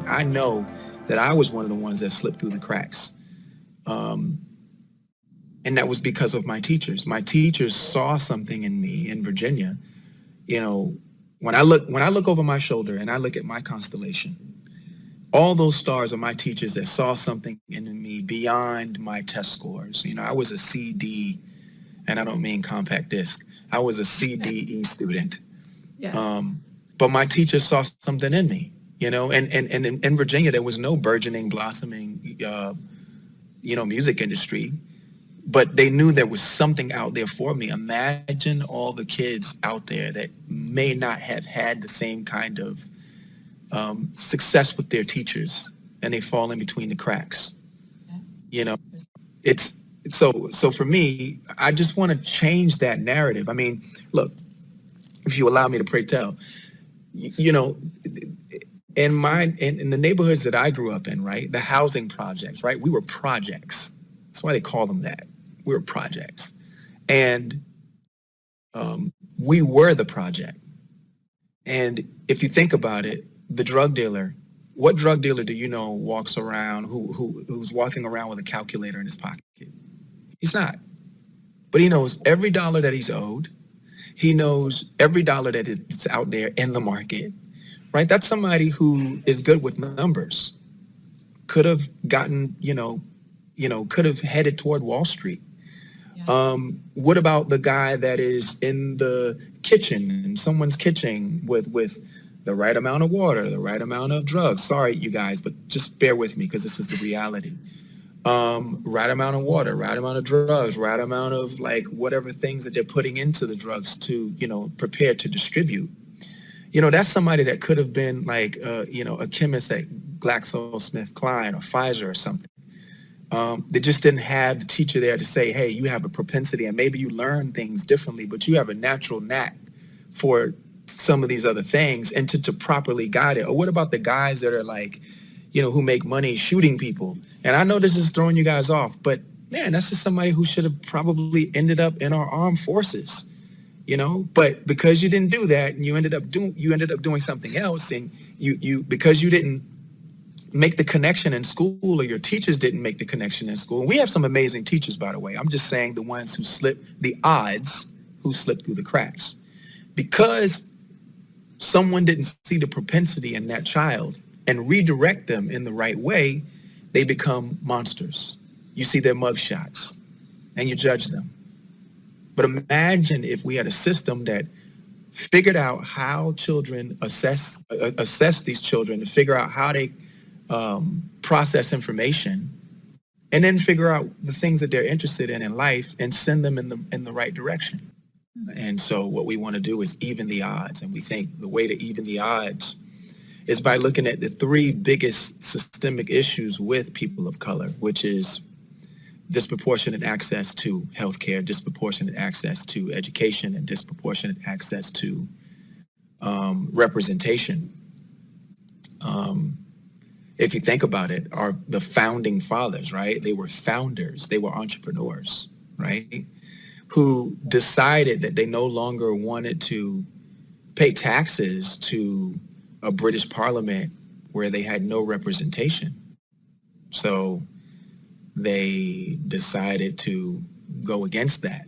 I know that I was one of the ones that slipped through the cracks. Um, and that was because of my teachers. My teachers saw something in me in Virginia. You know, when I look over my shoulder and I look at my constellation, all those stars are my teachers that saw something in me beyond my test scores. I was a CD, and I don't mean compact disc. I was a CDE student. Yeah. But my teachers saw something in me, and in Virginia, there was no burgeoning, blossoming, music industry, but they knew there was something out there for me. Imagine all the kids out there that may not have had the same kind of success with their teachers, and they fall in between the cracks. Yeah. You know, it's so for me, I just want to change that narrative. I mean, look, if you allow me to pray tell, you know, in the neighborhoods that I grew up in, right, the housing projects, right, we were projects. That's why they call them that. We were projects, and we were the project. And if you think about it, the drug dealer, what drug dealer do you know walks around who's walking around with a calculator in his pocket? He's not. But he knows every dollar that he's owed. He knows every dollar that is out there in the market, right? That's somebody who is good with numbers. Could have gotten, could have headed toward Wall Street. Yeah. What about the guy that is in the kitchen, in someone's kitchen with the right amount of water, the right amount of drugs? Sorry, you guys, but just bear with me because this is the reality. Right amount of water, right amount of drugs, right amount of like whatever things that they're putting into the drugs to, prepare to distribute. That's somebody that could have been like, a chemist at GlaxoSmithKline or Pfizer or something. They just didn't have the teacher there to say, hey, you have a propensity and maybe you learn things differently, but you have a natural knack for some of these other things and to properly guide it. Or what about the guys that are like, who make money shooting people? And I know this is throwing you guys off, but man, that's just somebody who should have probably ended up in our armed forces, but because you didn't do that and you ended up doing something else, and because you didn't make the connection in school, or your teachers didn't make the connection in school. And we have some amazing teachers, by the way. I'm just saying the ones who slipped through the cracks. Because someone didn't see the propensity in that child and redirect them in the right way, they become monsters. You see their mugshots and you judge them. But imagine if we had a system that figured out how children assess these children, to figure out how they process information, and then figure out the things that they're interested in life and send them in the right direction. And so what we want to do is even the odds. And we think the way to even the odds is by looking at the three biggest systemic issues with people of color, which is disproportionate access to healthcare, disproportionate access to education, and disproportionate access to representation. If you think about it, are the founding fathers, right? They were founders, they were entrepreneurs, right? Who decided that they no longer wanted to pay taxes to a British parliament where they had no representation. So they decided to go against that.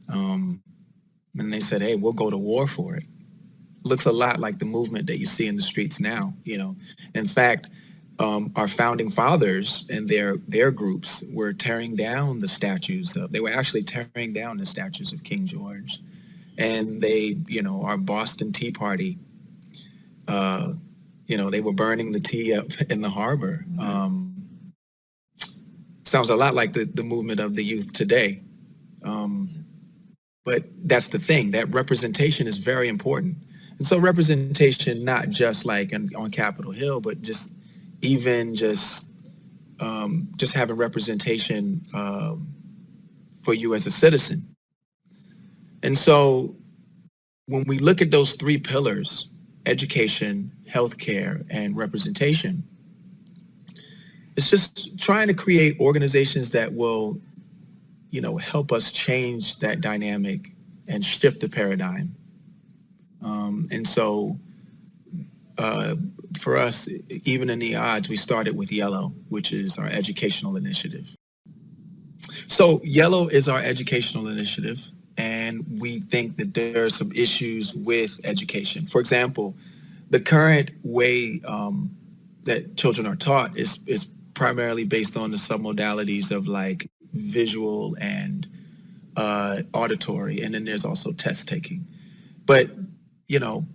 And they said, hey, we'll go to war for it. Looks a lot like the movement that you see in the streets now. In fact, our founding fathers and their groups were tearing down the statues they were actually tearing down the statues of King George. And they, our Boston Tea Party, they were burning the tea up in the harbor. Sounds a lot like the movement of the youth today. But that's the thing, that representation is very important. And so representation, not just like on Capitol Hill, but just even just having representation for you as a citizen. And so when we look at those three pillars, education, healthcare, and representation, it's just trying to create organizations that will, help us change that dynamic and shift the paradigm. And so for us, even in the odds, we started with Yellow, which is our educational initiative. So Yellow is our educational initiative, and we think that there are some issues with education. For example, the current way that children are taught is primarily based on the submodalities of like visual and auditory, and then there's also test taking. But, you know,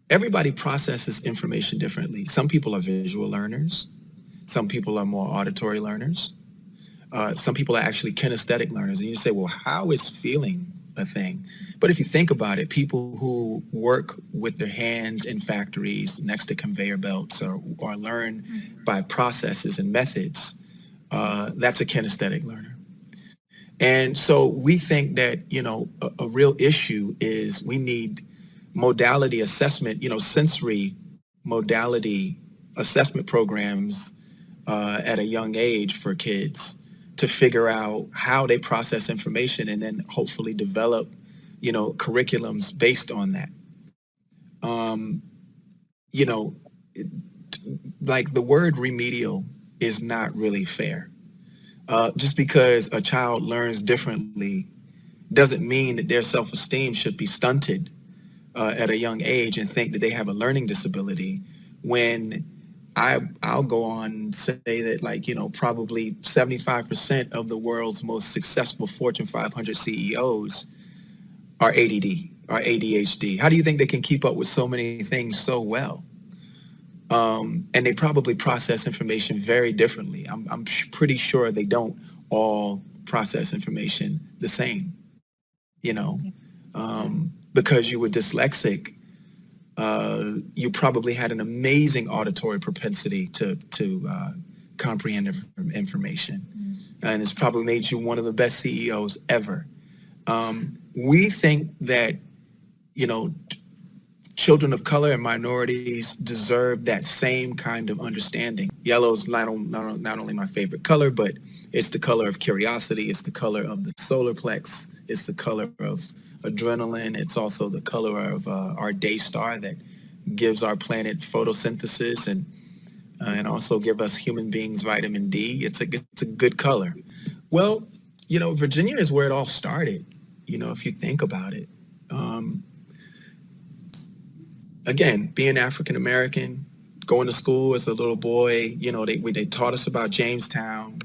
everybody processes information differently. Some people are visual learners. Some people are more auditory learners. Some people are actually kinesthetic learners. And you say, well, how is feeling a thing? But if you think about it, people who work with their hands in factories next to conveyor belts or learn by processes and methods, that's a kinesthetic learner. And so we think that, a real issue is we need modality assessment, sensory modality assessment programs at a young age for kids to figure out how they process information and then hopefully develop, curriculums based on that. You know, like the word remedial is not really fair. Just because a child learns differently doesn't mean that their self-esteem should be stunted at a young age and think that they have a learning disability when I'll go on and say that probably 75% of the world's most successful Fortune 500 CEOs are ADD, are ADHD. How do you think they can keep up with so many things so well? And they probably process information very differently. I'm pretty sure they don't all process information the same, because you were dyslexic. You probably had an amazing auditory propensity to comprehend information. And it's probably made you one of the best CEOs ever. We think that, children of color and minorities deserve that same kind of understanding. Yellow's not only my favorite color, but it's the color of curiosity. It's the color of the solar plex. It's the color of adrenaline. It's also the color of our day star that gives our planet photosynthesis and also give us human beings vitamin D. It's a good color. Well, Virginia is where it all started. If you think about it. Again, being African American, going to school as a little boy, they taught us about Jamestown.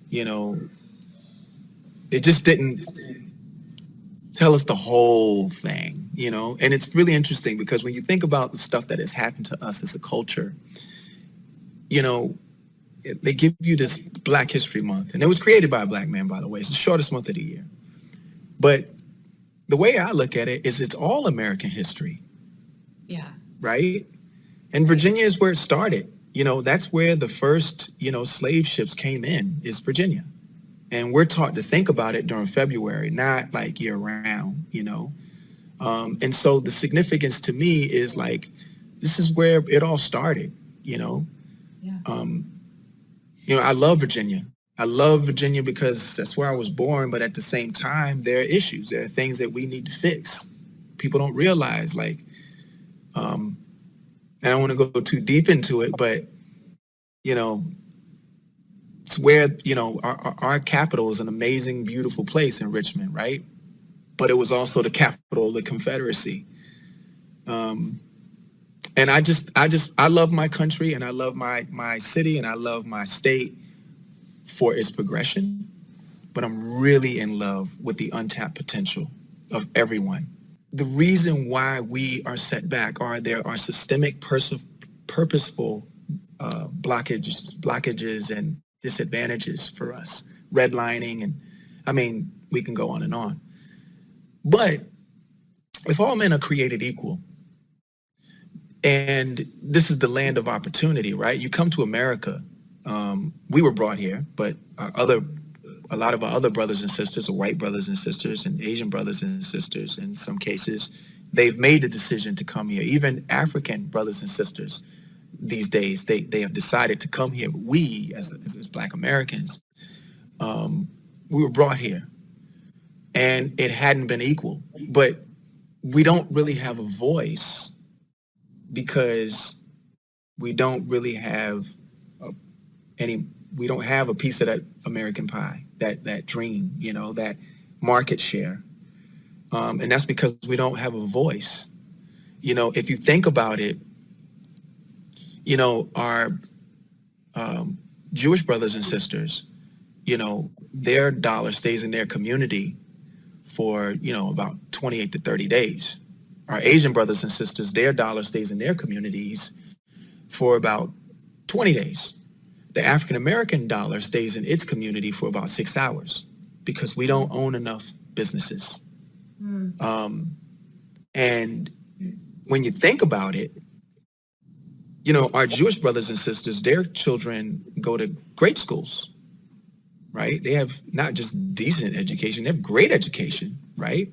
They just didn't tell us the whole thing, and it's really interesting because when you think about the stuff that has happened to us as a culture, they give you this Black History Month, and it was created by a Black man, by the way. It's the shortest month of the year. But the way I look at it is it's all American history. Yeah. Right? And Virginia is where it started. That's where the first, slave ships came in, is Virginia. And we're taught to think about it during February, not like year round, and so the significance to me is this is where it all started, Yeah. I love Virginia. I love Virginia because that's where I was born, but at the same time, there are issues. There are things that we need to fix. People don't realize, I don't want to go too deep into it, but, it's where, our capital is an amazing, beautiful place in Richmond, right? But it was also the capital of the Confederacy. And I love my country and I love my city and I love my state for its progression, but I'm really in love with the untapped potential of everyone. The reason why we are set back are there are systemic, purposeful blockages and disadvantages for us. Redlining, and we can go on and on. But if all men are created equal, and this is the land of opportunity, right? You come to America. We were brought here, but a lot of our other brothers and sisters, or white brothers and sisters, and Asian brothers and sisters, in some cases, they've made the decision to come here. Even African brothers and sisters these days, they have decided to come here. We, as Black Americans, we were brought here, and it hadn't been equal. But we don't really have a voice because we don't really have uh, any, we don't have a piece of that American pie, that dream, that market share. And that's because we don't have a voice. If you think about it, our Jewish brothers and sisters, their dollar stays in their community for, about 28 to 30 days. Our Asian brothers and sisters, their dollar stays in their communities for about 20 days. The African American dollar stays in its community for about 6 hours because we don't own enough businesses. And when you think about it, our Jewish brothers and sisters, their children go to great schools, right? They have not just decent education, they have great education, right?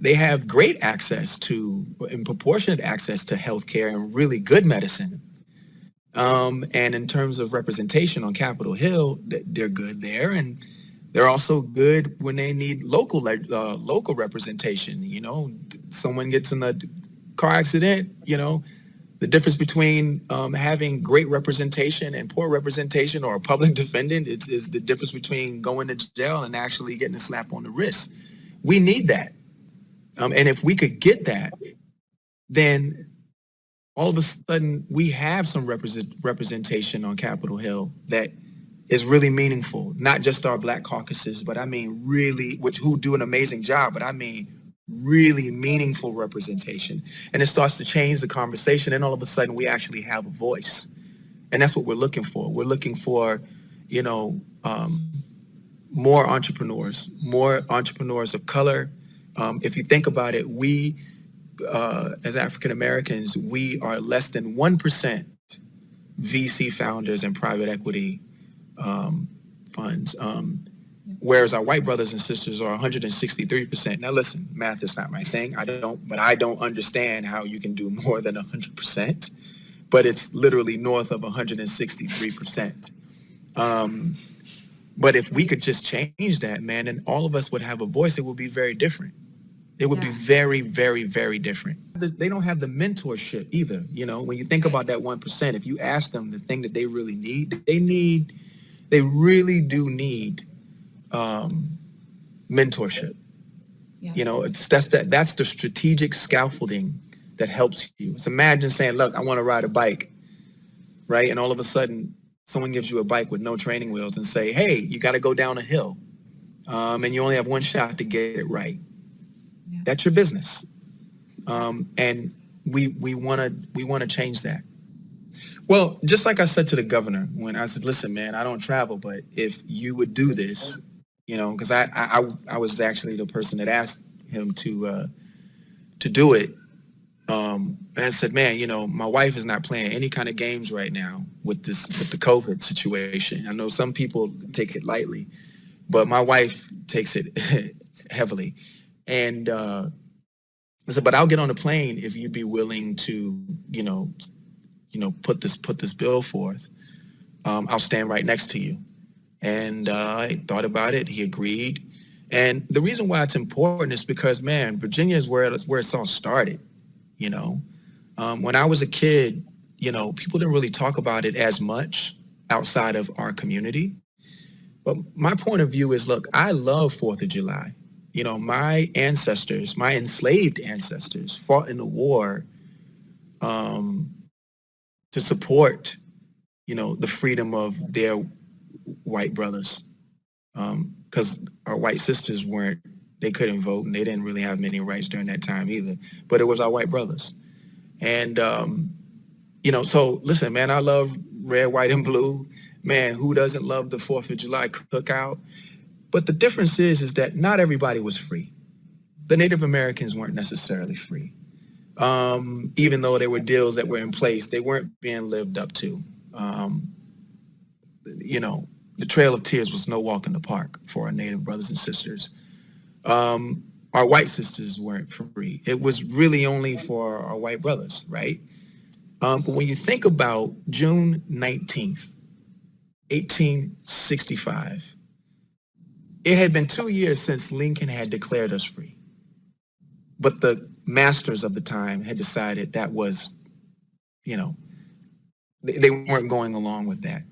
They have great access to, and proportionate access to healthcare and really good medicine. And in terms of representation on Capitol Hill, they're good there. And they're also good when they need local representation. Someone gets in a car accident, the difference between having great representation and poor representation, or a public defendant, is the difference between going to jail and actually getting a slap on the wrist. We need that. And if we could get that, then all of a sudden we have some representation on Capitol Hill that is really meaningful. Not just our black caucuses, but I mean really, who do an amazing job, but I mean really meaningful representation. And it starts to change the conversation, and all of a sudden we actually have a voice. And that's what we're looking for. We're looking for, more entrepreneurs of color. If you think about it, we, as African Americans, we are less than 1% VC founders and private equity funds, whereas our white brothers and sisters are 163%. Now listen, math is not my thing. I don't understand how you can do more than 100%, but it's literally north of 163%. But if we could just change that, man, and all of us would have a voice, it would be very different. It would be very, very, very different. They don't have the mentorship either. When you think about that 1%, if you ask them the thing that they really need, they really do need mentorship. That's the strategic scaffolding that helps you. So imagine saying, look, I want to ride a bike, right? And all of a sudden, someone gives you a bike with no training wheels and say, hey, you got to go down a hill, and you only have one shot to get it right. Yeah. That's your business. And we want to change that. Well, just like I said to the governor, when I said, listen, man, I don't travel, but if you would do this, because I was actually the person that asked him to do it. And I said, man, my wife is not playing any kind of games right now with the COVID situation. I know some people take it lightly, but my wife takes it heavily. And I said, but I'll get on a plane if you'd be willing to, put this bill forth. I'll stand right next to you. And I thought about it. He agreed. And the reason why it's important is because, man, Virginia is where it's all started. When I was a kid, people didn't really talk about it as much outside of our community. But my point of view is, look, I love 4th of July. My ancestors, my enslaved ancestors fought in the war to support, the freedom of their white brothers. Because our white sisters they couldn't vote, and they didn't really have many rights during that time either. But it was our white brothers. And, so listen, man, I love red, white, and blue. Man, who doesn't love the 4th of July cookout? But the difference is that not everybody was free. The Native Americans weren't necessarily free. Even though there were deals that were in place, they weren't being lived up to. The Trail of Tears was no walk in the park for our Native brothers and sisters. Our white sisters weren't free. It was really only for our white brothers, right? But when you think about June 19th, 1865, it had been 2 years since Lincoln had declared us free. But the masters of the time had decided that was you know, they weren't going along with that.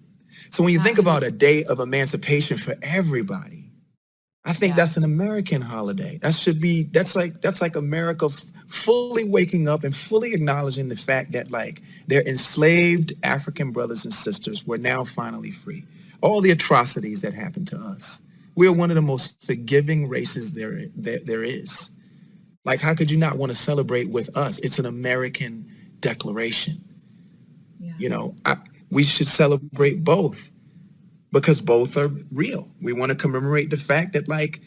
So when you think about a day of emancipation for everybody, I think that's an American holiday. That's like America fully waking up and fully acknowledging the fact that like their enslaved African brothers and sisters were now finally free. All the atrocities that happened to us. We're one of the most forgiving races there is. Like, how could you not want to celebrate with us? It's an American declaration. Yeah. You know, we should celebrate both because both are real. We want to commemorate the fact that like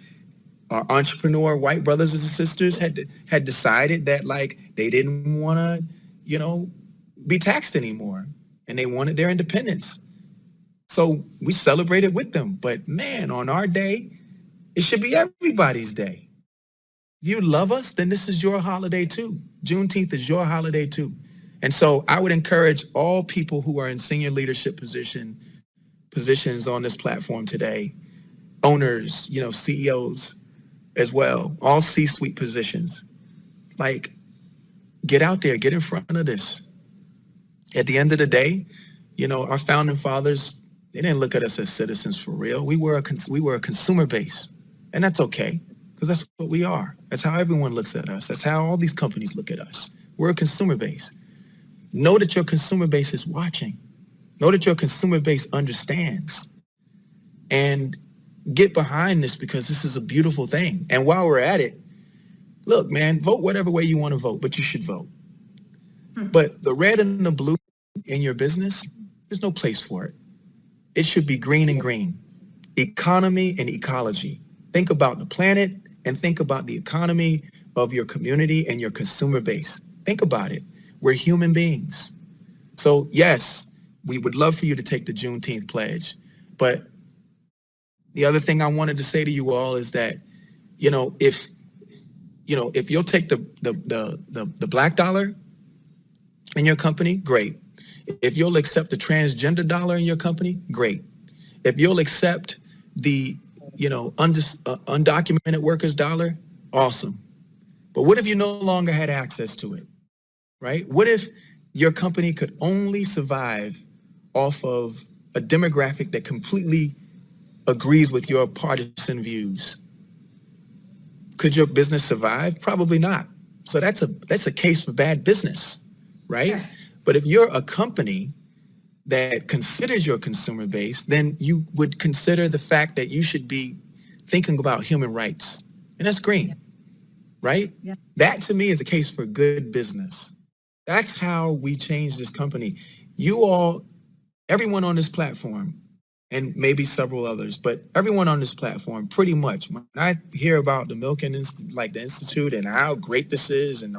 our entrepreneur white brothers and sisters had decided that like they didn't want to, you know, be taxed anymore and they wanted their independence. So we celebrated with them. But man, on our day, it should be everybody's day. You love us, then this is your holiday too. Juneteenth is your holiday too. And so I would encourage all people who are in senior leadership positions on this platform today, owners, you know, CEOs as well, all C-suite positions, like get out there, get in front of this. At the end of the day, you know, our founding fathers, they didn't look at us as citizens for real. We were a consumer base, and that's okay because that's what we are. That's how everyone looks at us. That's how all these companies look at us. We're a consumer base. Know that your consumer base is watching. Know that your consumer base understands. And get behind this because this is a beautiful thing. And while we're at it, look, man, vote whatever way you want to vote, but you should vote. But the red and the blue in your business, there's no place for it. It should be green and green. Economy and ecology. Think about the planet and think about the economy of your community and your consumer base. Think about it. We're human beings. So yes, we would love for you to take the Juneteenth pledge. But the other thing I wanted to say to you all is that, if you'll take the black dollar in your company, great. If you'll accept the transgender dollar in your company, great. If you'll accept the, undocumented workers dollar, awesome. But what if you no longer had access to it, right? What if your company could only survive off of a demographic that completely agrees with your partisan views? Could your business survive? Probably not. So that's a case for bad business, right? Yeah. But if you're a company that considers your consumer base, then you would consider the fact that you should be thinking about human rights. And that's green, right? Yeah. That to me is a case for good business. That's how we change this company. You all, everyone on this platform, and maybe several others, but everyone on this platform, pretty much, when I hear about the Milken Institute and how great this is and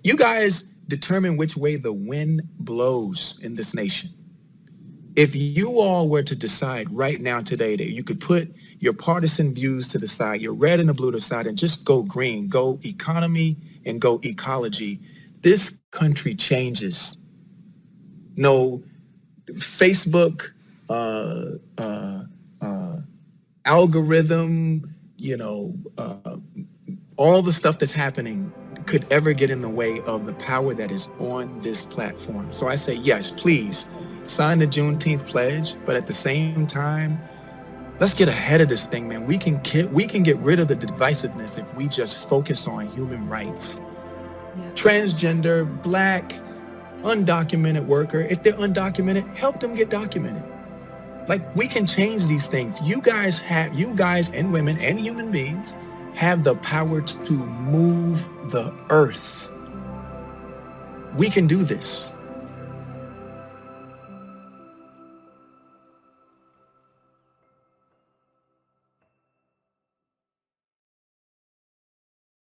you guys determine which way the wind blows in this nation. If you all were to decide right now today that you could put your partisan views to the side, your red and the blue to the side, and just go green, go economy and go ecology, this country changes. No Facebook algorithm, all the stuff that's happening could ever get in the way of the power that is on this platform. So I say, yes, please sign the Juneteenth pledge, but at the same time, let's get ahead of this thing, man. We can get rid of the divisiveness if we just focus on human rights. Yeah. Transgender, black, undocumented worker, if they're undocumented, help them get documented. Like, we can change these things. You guys and women and human beings have the power to move the earth. We can do this.